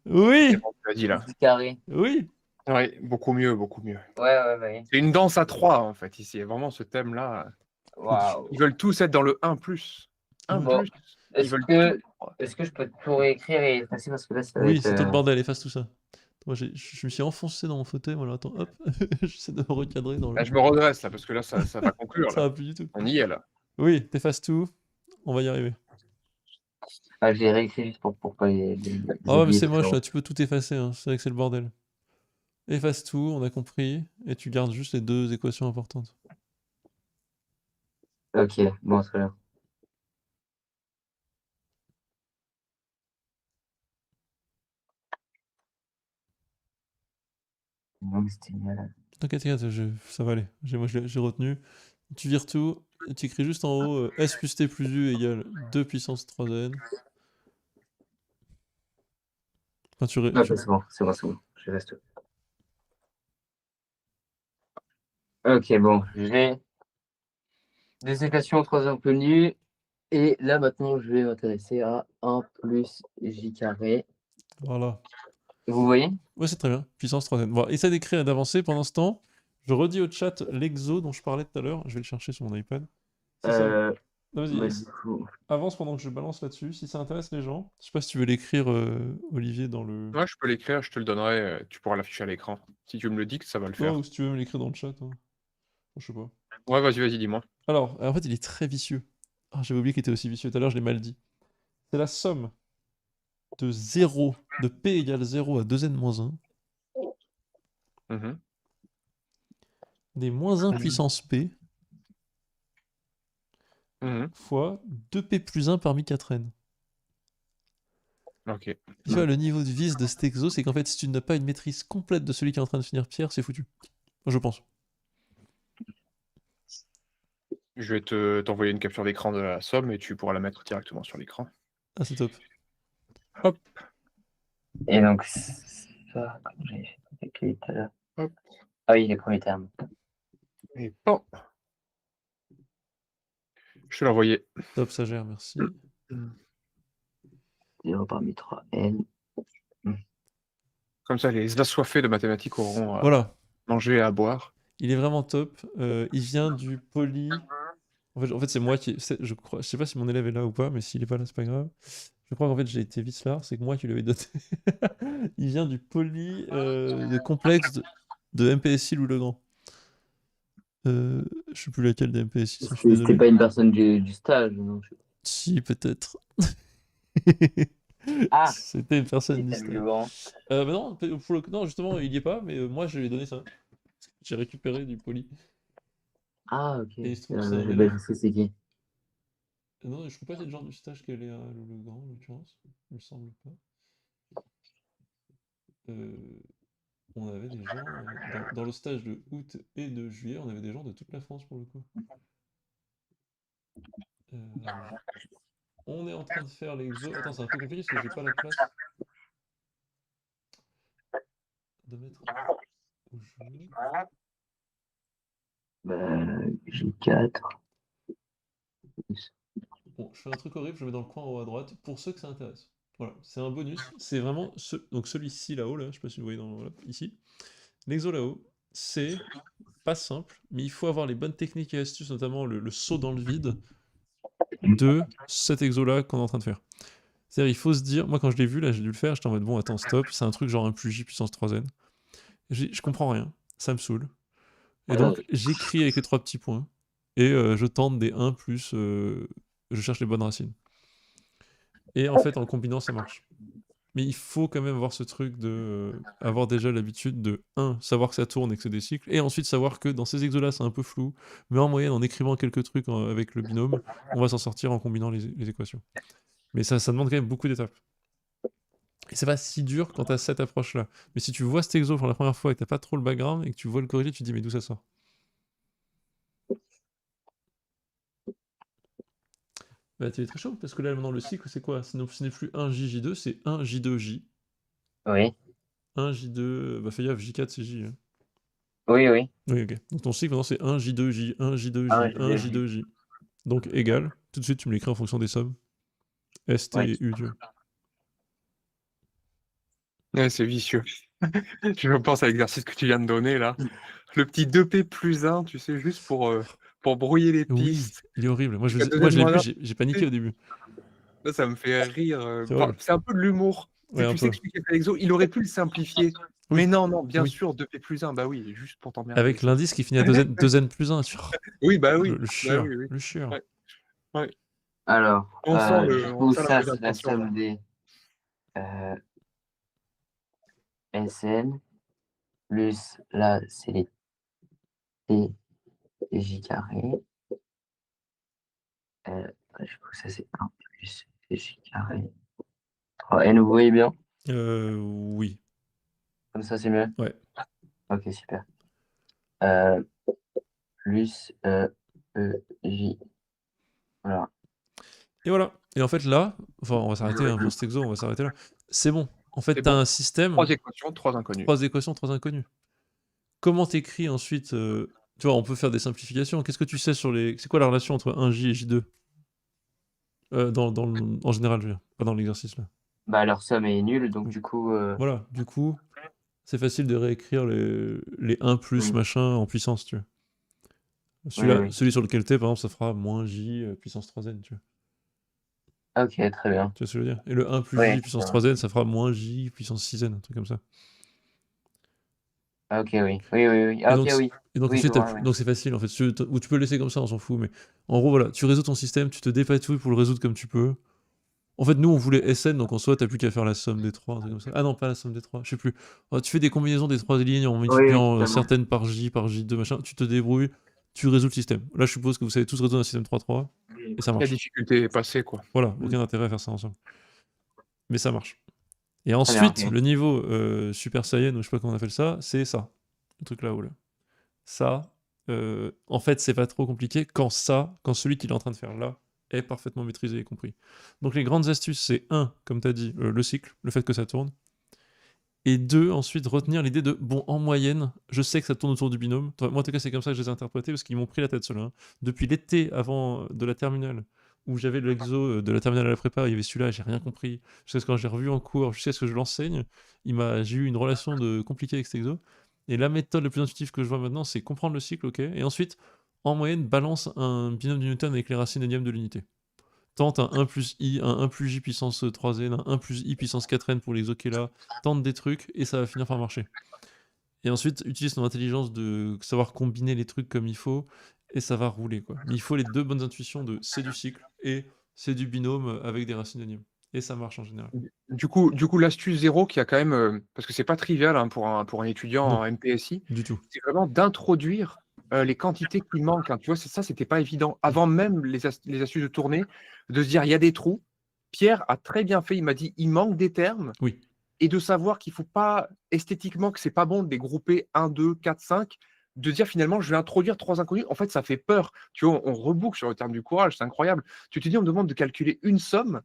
c'est Oui! bon, tu l'as dit là. J carré. Oui! Ouais, beaucoup mieux, beaucoup mieux. Ouais, ouais, bah oui. C'est une danse à 3 en fait, ici. Il y a vraiment ce thème-là. Waouh. Ils veulent tous être dans le 1 plus. 1 Ouais. Bon, plus. Ils est-ce veulent tout. que, est-ce que je peux tout réécrire et effacer parce que là, ça va Oui, être. c'est tout le bordel, efface tout ça. Moi, je me suis enfoncé dans mon fauteuil, voilà, attends, hop, j'essaie de me recadrer dans le... Là, je me redresse là, parce que là, ça va conclure Ça là. va plus du tout. On y est là. Oui, t'effaces tout, on va y arriver. Ah, j'ai réécrit juste pour pas les Ah ouais, mais oublier. c'est moche là, tu peux tout effacer, hein. C'est vrai que c'est le bordel. Efface tout, on a compris, et tu gardes juste les 2 équations importantes. Ok, bon, très bien. Non, mais c'était malade. T'inquiète, t'inquiète, ça va aller. Moi, j'ai retenu. Tu vires tout, et tu écris juste en haut S plus T plus U égale 2 puissance 3n. Enfin, Ok, c'est bon, c'est bon, c'est bon. Je reste. Ok, bon, j'ai des équations 3 inconnues. Et là, maintenant, je vais m'intéresser à 1 plus j carré. Voilà. Vous voyez? Ouais, c'est très bien. Puissance 3n. Bon, essaie d'écrire et d'avancer. Pendant ce temps, je redis au chat l'exo dont je parlais tout à l'heure. Je vais le chercher sur mon iPad. Si ça... Euh, Non, vas-y, bah, du coup, avance pendant que je balance là-dessus. Si ça intéresse les gens, je sais pas si tu veux l'écrire, Olivier, dans le... Ouais, je peux l'écrire, je te le donnerai. Tu pourras l'afficher à l'écran. Si tu me le dis que ça va le Ouais, faire. ou si tu veux me l'écrire dans le chat, hein. Je sais pas. Ouais, vas-y, dis-moi. Alors, en fait, il est très vicieux. Ah, j'avais oublié qu'il était aussi vicieux. Tout à l'heure, je l'ai mal dit. C'est la somme de 0, de p égale 0 à 2n-1, Mhm. des moins 1 puissance p, Mhm. fois 2p plus 1 parmi 4n. Ok. Tu vois, le niveau de vis de cet exo, c'est qu'en fait, si tu n'as pas une maîtrise complète de celui qui est en train de finir Pierre, c'est foutu. Je pense. Je vais t'envoyer une capture d'écran de la somme et tu pourras la mettre directement sur l'écran. Ah, c'est top. Hop, et donc, ça, comme j'ai écrit tout à l'heure. hop, Ah oui, les premiers termes. et pan. Je te l'ai envoyé. Top, ça gère, merci. 0 parmi 3n. Comme ça, les assoiffés de mathématiques auront Voilà. manger et à boire. Il est vraiment top. Il vient du poly. En fait c'est moi qui. Je crois. Je sais pas si mon élève est là ou pas, mais s'il est pas là, c'est pas grave. Je crois qu'en fait j'ai été vicelard, c'est que moi qui lui avais doté. Il vient du poly de complexe de MPSI Louis Legrand. Je sais plus laquelle des MPSI, je suis C'était désolé. pas une personne du stage, non? Si, peut-être. Ah, C'était une personne du c'était stage. le grand. Bah non, non, justement, il y est pas, mais moi je lui ai donné ça. J'ai récupéré du poly. Ah, ok. Et il se trouve que c'est un élève. Bah, je sais c'est qui. Non, je crois pas que c'est le genre du stage qu'elle est à Legrand, en l'occurrence. Il me semble pas. On avait des gens, dans le stage de août et de juillet, on avait des gens de toute la France pour le coup. Alors, on est en train de faire l'exo. Attends, c'est un peu compliqué parce que j'ai pas la place. de mettre au jeu. J4. Bon, je fais un truc horrible, je le mets dans le coin en haut à droite, pour ceux que ça intéresse. Voilà, c'est un bonus, c'est vraiment donc celui-ci là-haut, là, je sais pas si vous voyez voilà, ici. L'exo là-haut, c'est pas simple, mais il faut avoir les bonnes techniques et astuces, notamment le saut dans le vide de cet exo-là qu'on est en train de faire. C'est-à-dire, il faut se dire, moi quand je l'ai vu, là, j'ai dû le faire, j'étais en mode, bon, attends, stop, c'est un truc genre un plus J puissance 3N. Je comprends rien, ça me saoule. Et donc, j'écris avec les 3 petits points, et je tente des 1 plus, je cherche les bonnes racines. Et en fait, en combinant, ça marche. Mais il faut quand même avoir ce truc de avoir déjà l'habitude de, savoir que ça tourne et que c'est des cycles, et ensuite savoir que dans ces exos-là, c'est un peu flou, mais en moyenne, en écrivant quelques trucs avec le binôme, on va s'en sortir en combinant les équations. Mais ça demande quand même beaucoup d'étapes. Et c'est pas si dur quand t'as cette approche-là. Mais si tu vois cet exo pour la première fois et que t'as pas trop le background et que tu vois le corriger, tu te dis mais d'où ça sort? Bah t'es très chaud, parce que là maintenant le cycle c'est quoi? Ce n'est plus 1 J, J2, c'est 1 J2, J. Oui. 1 J2, bah fais gaffe, J4 c'est J. Oui, oui. Oui, ok. Donc ton cycle maintenant c'est 1 J2, J, 1 J2, Ah, J, 1 J2, J. Donc égal, tout de suite tu me l'écris en fonction des sommes. S, T Oui. et U, tu vois. Ouais, c'est vicieux. Je pense à l'exercice que tu viens de donner là. Le petit 2P plus 1, tu sais, juste pour brouiller les Oui, pistes. il est horrible. Moi je Jusqu'à l'ai vu, 2N-1. j'ai paniqué au début. Là, ça me fait rire. C'est horrible. C'est un peu de l'humour. Ouais, un Tu sais peu. que celui qui a fait l'exo, il aurait pu le simplifier. Oui, Mais non, bien oui. sûr, 2P plus 1, bah oui, juste pour t'emmerder. Avec l'indice qui finit à 2N plus 1. Oui, bah oui. Le Bah chieur, oui, oui. le chieur. Ouais, ouais. Alors, On sent du on coup, sent la ça, mauvaise c'est la intention, là. somme des SN, plus là, c'est les TJ carré. Du coup, ça, c'est 1 plus TJ carré. 3N, vous voyez bien? Oui. Comme ça, c'est mieux? Ouais. Ok, super. Plus EJ. Voilà. Et voilà. Et en fait là, enfin on va s'arrêter pour cet exo, on va s'arrêter là. C'est bon. En fait, C'est t'as bon. un système, 3 équations, 3 inconnus. 3 équations, 3 inconnus. Comment t'écris ensuite tu vois, on peut faire des simplifications. Qu'est-ce que tu sais sur les... C'est quoi la relation entre 1J et J2 en général, je veux dire, pas dans l'exercice là. Bah, leur somme est nulle, donc Oui. du coup... Voilà, du coup, c'est facile de réécrire les 1 plus machin en puissance, tu vois. Oui. Celui sur lequel t'es, par exemple, ça fera moins J puissance 3n, tu vois. Ok, très bien. Tu vois ce que je veux dire? Et le 1 plus Oui. J puissance 3n, ça fera moins J puissance 6n, un truc comme ça. Ok, oui. Oui. Et Ah, ok, donc, oui. et donc Oui, je ensuite, vois, oui. donc c'est facile en fait. Ou tu peux le laisser comme ça, on s'en fout. Mais en gros, voilà, tu résous ton système, tu te dépatouilles pour le résoudre comme tu peux. En fait, nous, on voulait SN, donc en soi, t'as plus qu'à faire la somme des 3, un truc comme ça. Ah non, pas la somme des 3, je sais plus. Tu fais des combinaisons des 3 lignes en Oui, multipliant totalement. certaines par J2, machin. Tu te débrouilles, tu résous le système. Là, je suppose que vous savez tous résoudre un système 3-3, et ça La marche. difficulté est passée, quoi. Voilà, aucun intérêt à faire ça ensemble. Mais ça marche. Et Très bien, ensuite, ok. le niveau Super Saiyan, ou je sais pas comment on appelle ça, c'est ça. Le truc là-haut, là. Ça, en fait, c'est pas trop compliqué quand celui qu'il est en train de faire là est parfaitement maîtrisé et compris. Donc les grandes astuces, c'est 1, comme tu as dit, le cycle, le fait que ça tourne. Et 2, ensuite, retenir l'idée de, bon, en moyenne, je sais que ça tourne autour du binôme. Moi, en tout cas, c'est comme ça que je les ai interprétés, parce qu'ils m'ont pris la tête, ceux-là. Depuis l'été avant de la terminale, où j'avais l'exo de la terminale à la prépa, il y avait celui-là, j'ai rien compris. Jusqu'à ce que quand j'ai revu en cours, jusqu'à ce que je l'enseigne, j'ai eu une relation compliquée avec cet exo. Et la méthode la plus intuitive que je vois maintenant, c'est comprendre le cycle, ok, et ensuite, en moyenne, balance un binôme de Newton avec les racines énièmes de l'unité. Tente un 1 plus I, un 1 plus J puissance 3n, un 1 plus I puissance 4n pour l'exo qui est là, tente des trucs, et ça va finir par marcher. Et ensuite, utilise ton intelligence de savoir combiner les trucs comme il faut, et ça va rouler, quoi. Mais il faut les 2 bonnes intuitions de c'est du cycle, et c'est du binôme avec des racines énièmes. Et ça marche en général. Du coup, l'astuce 0 qui a quand même, parce que c'est pas trivial, hein, pour un étudiant Non. en MPSI, Du tout. c'est vraiment d'introduire les quantités qui manquent, hein. Tu vois, ça, c'était pas évident. Avant même les astuces de tournée, de se dire il y a des trous. Pierre a très bien fait, il m'a dit il manque des termes, Oui. et de savoir qu'il faut pas, esthétiquement, que c'est pas bon de les grouper 1, 2, 4, 5, de dire finalement je vais introduire 3 inconnus. En fait, ça fait peur. Tu vois, on reboucle sur le terme du courage, c'est incroyable. Tu te dis on me demande de calculer une somme.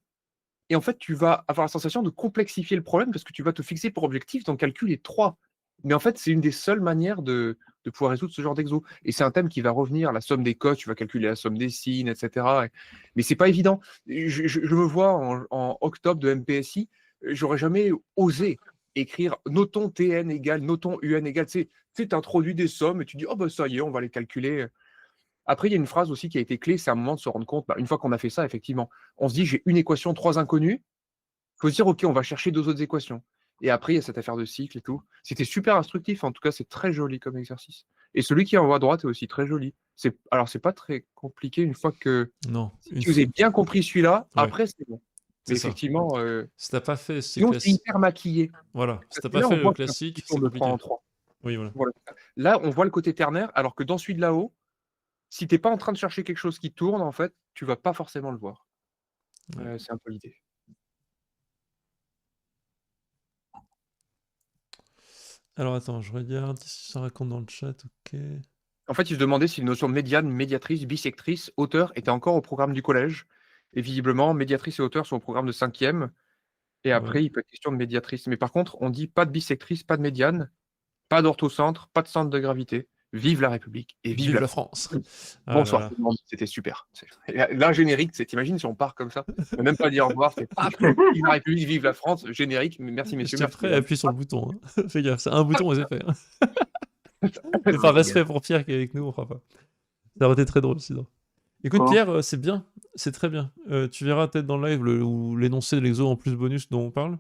Et en fait, tu vas avoir la sensation de complexifier le problème parce que tu vas te fixer pour objectif d'en calculer 3. Mais en fait, c'est une des seules manières de pouvoir résoudre ce genre d'exo. Et c'est un thème qui va revenir, la somme des cotes, tu vas calculer la somme des sines, etc. Mais c'est pas évident. Je me vois en octobre de MPSI, j'aurais jamais osé écrire notons TN égale, notons UN égale. Tu introduis des sommes et tu dis, oh bah ça y est, on va les calculer. Après, il y a une phrase aussi qui a été clé, c'est un moment de se rendre compte, une fois qu'on a fait ça, effectivement, on se dit, j'ai une équation, 3 inconnus, il faut se dire, OK, on va chercher 2 autres équations. Et après, il y a cette affaire de cycle et tout. C'était super instructif. En tout cas, c'est très joli comme exercice. Et celui qui est en haut à droite est aussi très joli. Alors, c'est pas très compliqué une fois que. Non, Si vous avez bien compris celui-là, Ouais. après, c'est bon. Mais C'est ça. effectivement, Si t'as pas fait ces sinon, c'est classiques. hyper maquillé. Voilà. Si t'as Là, pas on fait le voit que classique, c'est c'est de 3 compliqué. en 3. Oui, voilà. Voilà. Là, on voit le côté ternaire, alors que dans celui de là-haut, si t'es pas en train de chercher quelque chose qui tourne, en fait, tu vas pas forcément le voir. Ouais. C'est un peu l'idée. Alors attends, je regarde si ça raconte dans le chat, ok. En fait, il se demandait si les notions de médiane, médiatrice, bisectrice, auteur étaient encore au programme du collège. Et visiblement, médiatrice et auteur sont au programme de 5e. Et après, Ouais. il peut être question de médiatrice. Mais par contre, on dit pas de bisectrice, pas de médiane, pas d'orthocentre, pas de centre de gravité. Vive la République et vive la France. Ah Bonsoir là tout le monde, c'était super. Là, générique, t'imagines si on part comme ça, on même pas dire au revoir, c'est paf, vive la République, vive la France, générique, merci là. messieurs, J'étais merci. prêt à appuyer sur le bouton. Hein. Fais gaffe, c'est un bouton et c'est fait. Hein. Mais par respect pour Pierre qui est avec nous, on fera pas. Ça aurait été très drôle sinon. Écoute, Quoi Pierre, c'est bien, c'est très bien. Tu verras peut-être dans le live ou l'énoncé de l'exo en plus bonus dont on parle.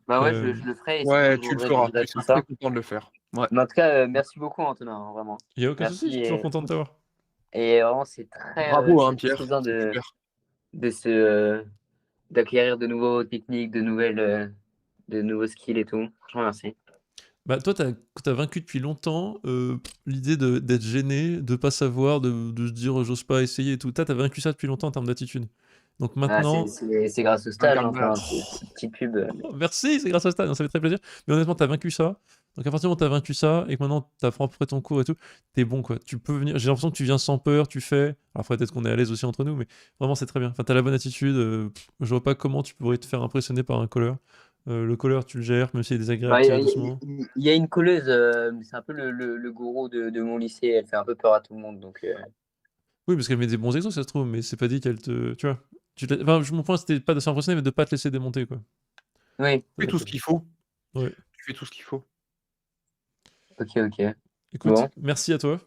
Bah ouais, je le ferai et Ouais, sinon je tu le vous feras, rédigerai je tout serai ça. très content de le faire. Ouais. Mais en tout cas, merci beaucoup Antonin, hein, vraiment. Il n'y a aucun Merci souci, je suis toujours content de t'avoir. Et vraiment, c'est très, Bravo, hein, c'est Pierre, très bien c'est super. d'acquérir de nouveaux techniques, de nouveaux skills et tout. Franchement, merci. Bah, toi, t'as vaincu depuis longtemps l'idée d'être gêné, de pas savoir, de se dire j'ose pas essayer et tout. T'as vaincu ça depuis longtemps en termes d'attitude. Donc Ah, maintenant. c'est grâce au stage, Regarde là. enfin, petite pub. Merci, c'est grâce à ça, ça fait très plaisir. Mais honnêtement, t'as vaincu ça. Donc à partir du moment où t'as vaincu ça et que maintenant t'as appris ton cours et tout, t'es bon quoi. Tu peux venir. J'ai l'impression que tu viens sans peur, tu fais. Alors après, peut-être qu'on est à l'aise aussi entre nous, mais vraiment c'est très bien. Enfin, t'as la bonne attitude. Je vois pas comment tu pourrais te faire impressionner par un colleur. Le colleur, tu le gères, même s'il est désagréable, Bah, tirer doucement. il y a une colleuse, c'est un peu le gourou de mon lycée. Elle fait un peu peur à tout le monde. Donc, Oui, parce qu'elle met des bons exos, ça se trouve, mais c'est pas dit qu'elle te. Tu vois. Enfin, mon point, c'était pas de s'impressionner, mais de pas te laisser démonter, quoi. oui. Tu fais tout ce qu'il faut. Ouais. Tu fais tout ce qu'il faut. Ok. Écoute, Bon. merci à toi.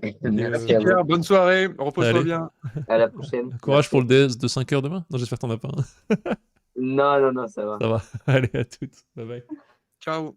Merci à vous. Pierre, bonne soirée, repose-toi Allez. bien. À la prochaine. Courage Merci. pour le DS de 5 heures demain. Non, j'espère que t'en as pas. Hein. Non, ça va. Ça va. Allez, à toutes. Bye bye. Ciao.